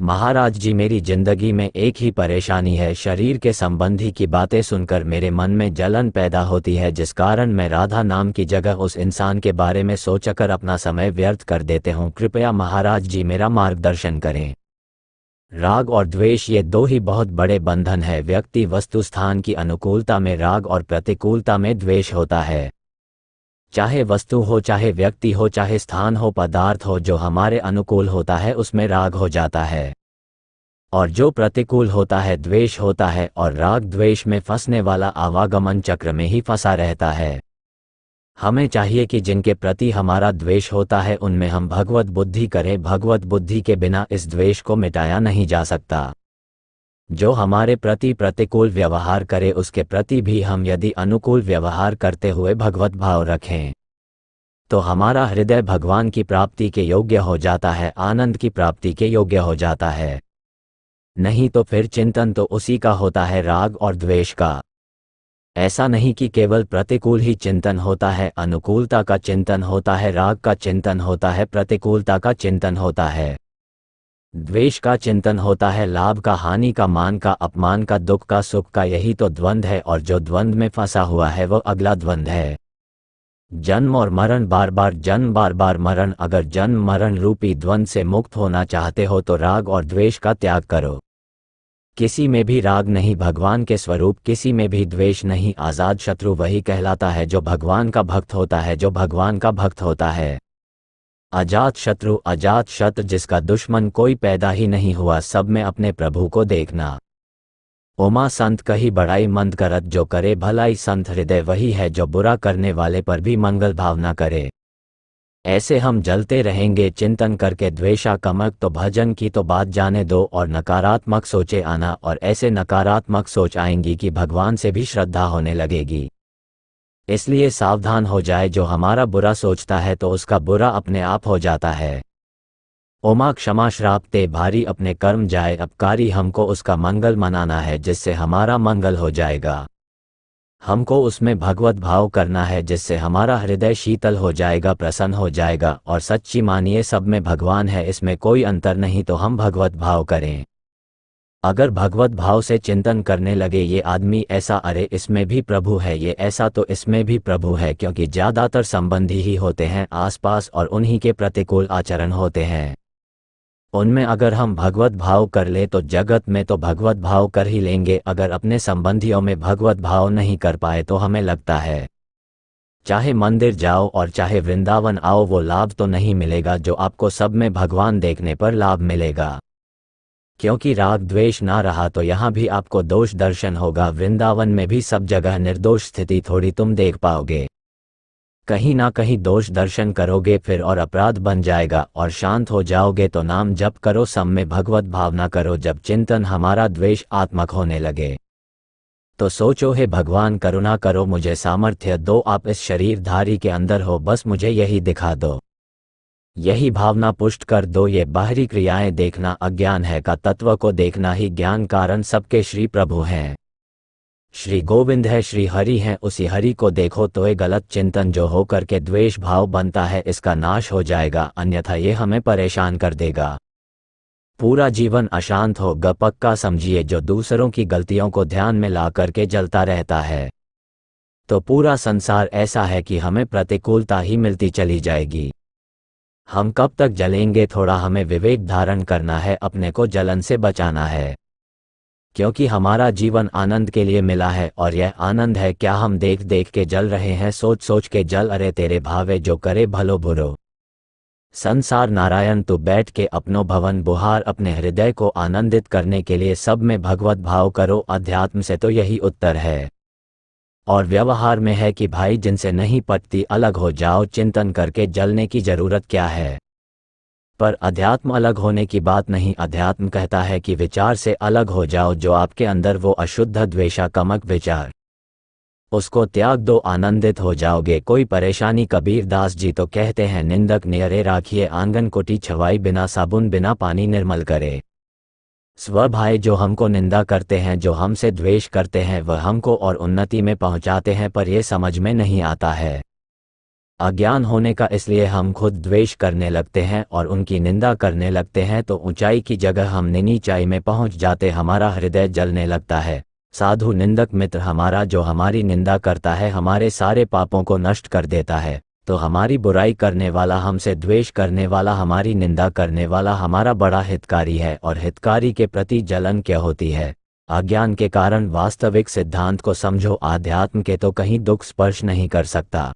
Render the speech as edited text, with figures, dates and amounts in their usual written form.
महाराज जी, मेरी जिंदगी में एक ही परेशानी है। शरीर के संबंधी की बातें सुनकर मेरे मन में जलन पैदा होती है, जिस कारण मैं राधा नाम की जगह उस इंसान के बारे में सोचकर अपना समय व्यर्थ कर देते हूँ। कृपया महाराज जी मेरा मार्गदर्शन करें। राग और द्वेष ये दो ही बहुत बड़े बंधन है। व्यक्ति वस्तु स्थान की अनुकूलता में राग और प्रतिकूलता में द्वेष होता है। चाहे वस्तु हो, चाहे व्यक्ति हो, चाहे स्थान हो, पदार्थ हो, जो हमारे अनुकूल होता है उसमें राग हो जाता है, और जो प्रतिकूल होता है द्वेष होता है। और राग द्वेष में फंसने वाला आवागमन चक्र में ही फंसा रहता है। हमें चाहिए कि जिनके प्रति हमारा द्वेष होता है उनमें हम भगवत बुद्धि करें। भगवत बुद्धि के बिना इस द्वेष को मिटाया नहीं जा सकता। जो हमारे प्रति प्रतिकूल व्यवहार करे उसके प्रति भी हम यदि अनुकूल व्यवहार करते हुए भगवत भाव रखें तो हमारा हृदय भगवान की प्राप्ति के योग्य हो जाता है, आनंद की प्राप्ति के योग्य हो जाता है। नहीं तो फिर चिंतन तो उसी का होता है, राग और द्वेष का। ऐसा नहीं कि केवल प्रतिकूल ही चिंतन होता है, अनुकूलता का चिंतन होता है, राग का चिंतन होता है, प्रतिकूलता का चिंतन होता है, द्वेष का चिंतन होता है, लाभ का, हानि का, मान का, अपमान का, दुख का, सुख का। यही तो द्वंद्व है, और जो द्वंद्व में फंसा हुआ है वो अगला द्वंद्व है। जन्म और मरण, बार बार जन्म बार बार मरण। अगर जन्म मरण रूपी द्वंद्व से मुक्त होना चाहते हो तो राग और द्वेष का त्याग करो। किसी में भी राग नहीं, भगवान के स्वरूप किसी में भी द्वेष नहीं। आजाद शत्रु वही कहलाता है जो भगवान का भक्त होता है, जो भगवान का भक्त होता है। अजात शत्रु, अजात शत्रु जिसका दुश्मन कोई पैदा ही नहीं हुआ, सब में अपने प्रभु को देखना। उमा संत कही बड़ाई मंद करत, जो करे भलाई संत हृदय वही है, जो बुरा करने वाले पर भी मंगल भावना करे। ऐसे हम जलते रहेंगे चिंतन करके द्वेषाकमक। तो भजन की तो बात जाने दो और नकारात्मक सोचे आना, और ऐसे नकारात्मक सोच आएंगी कि भगवान से भी श्रद्धा होने लगेगी। इसलिए सावधान हो जाए, जो हमारा बुरा सोचता है तो उसका बुरा अपने आप हो जाता है। ओमा क्षमा श्राप ते भारी, अपने कर्म जाए अपकारी। हमको उसका मंगल मनाना है जिससे हमारा मंगल हो जाएगा। हमको उसमें भगवत भाव करना है जिससे हमारा हृदय शीतल हो जाएगा, प्रसन्न हो जाएगा। और सच्ची मानिए सब में भगवान है, इसमें कोई अंतर नहीं, तो हम भगवत भाव करें। अगर भगवत भाव से चिंतन करने लगे ये आदमी ऐसा, अरे इसमें भी प्रभु है, ये ऐसा तो इसमें भी प्रभु है, क्योंकि ज़्यादातर संबंधी ही होते हैं आसपास और उन्हीं के प्रतिकूल आचरण होते हैं। उनमें अगर हम भगवत भाव कर ले तो जगत में तो भगवत भाव कर ही लेंगे। अगर अपने संबंधियों में भगवत भाव नहीं कर पाए तो हमें लगता है चाहे मंदिर जाओ और चाहे वृंदावन आओ वो लाभ तो नहीं मिलेगा जो आपको सब में भगवान देखने पर लाभ मिलेगा। क्योंकि राग द्वेष ना रहा तो यहाँ भी आपको दोष दर्शन होगा, वृंदावन में भी सब जगह निर्दोष स्थिति थोड़ी तुम देख पाओगे। कहीं ना कहीं दोष दर्शन करोगे फिर और अपराध बन जाएगा, और शांत हो जाओगे तो नाम जप करो, सब में भगवत भावना करो। जब चिंतन हमारा द्वेष आत्मक होने लगे तो सोचो, हे भगवान करुणा करो, मुझे सामर्थ्य दो, आप इस शरीरधारी के अंदर हो, बस मुझे यही दिखा दो, यही भावना पुष्ट कर दो। ये बाहरी क्रियाएं देखना अज्ञान है, का तत्व को देखना ही ज्ञान। कारण सबके श्री प्रभु हैं, श्री गोविंद है, श्री हरि हैं, उसी हरि को देखो तो ये गलत चिंतन जो हो करके द्वेष भाव बनता है इसका नाश हो जाएगा, अन्यथा ये हमें परेशान कर देगा। पूरा जीवन अशांत होगा, पक्का समझिए। जो दूसरों की गलतियों को ध्यान में ला करके जलता रहता है तो पूरा संसार ऐसा है कि हमें प्रतिकूलता ही मिलती चली जाएगी। हम कब तक जलेंगे? थोड़ा हमें विवेक धारण करना है, अपने को जलन से बचाना है, क्योंकि हमारा जीवन आनंद के लिए मिला है। और यह आनंद है क्या हम देख देख के जल रहे हैं, सोच सोच के जल, अरे तेरे भावे जो करे भलो बुरो। संसार नारायण तू बैठ के अपनो भवन बुहार, अपने हृदय को आनंदित करने के लिए सब में भगवत भाव करो। अध्यात्म से तो यही उत्तर है, और व्यवहार में है कि भाई जिनसे नहीं पटती अलग हो जाओ, चिंतन करके जलने की जरूरत क्या है। पर अध्यात्म अलग होने की बात नहीं, अध्यात्म कहता है कि विचार से अलग हो जाओ, जो आपके अंदर वो अशुद्ध द्वेषाकमक विचार, उसको त्याग दो, आनंदित हो जाओगे। कोई परेशानी? कबीर दास जी तो कहते हैं, निंदक नियरे राखिए आंगन कोटी छवाई, बिना साबुन बिना पानी निर्मल करे। स्वभाव जो हमको निंदा करते हैं, जो हमसे द्वेष करते हैं, वह हमको और उन्नति में पहुंचाते हैं, पर यह समझ में नहीं आता है। अज्ञान होने का इसलिए हम खुद द्वेष करने लगते हैं और उनकी निंदा करने लगते हैं, तो ऊंचाई की जगह हम नीचाई में पहुंच जाते, हमारा हृदय जलने लगता है। साधु निंदक मित्र हमारा जो हमारी निंदा करता है हमारे सारे पापों को नष्ट कर देता है। तो हमारी बुराई करने वाला, हमसे द्वेष करने वाला, हमारी निंदा करने वाला हमारा बड़ा हितकारी है, और हितकारी के प्रति जलन क्या होती है? अज्ञान के कारण वास्तविक सिद्धांत को समझो, आध्यात्म के तो कहीं दुख स्पर्श नहीं कर सकता।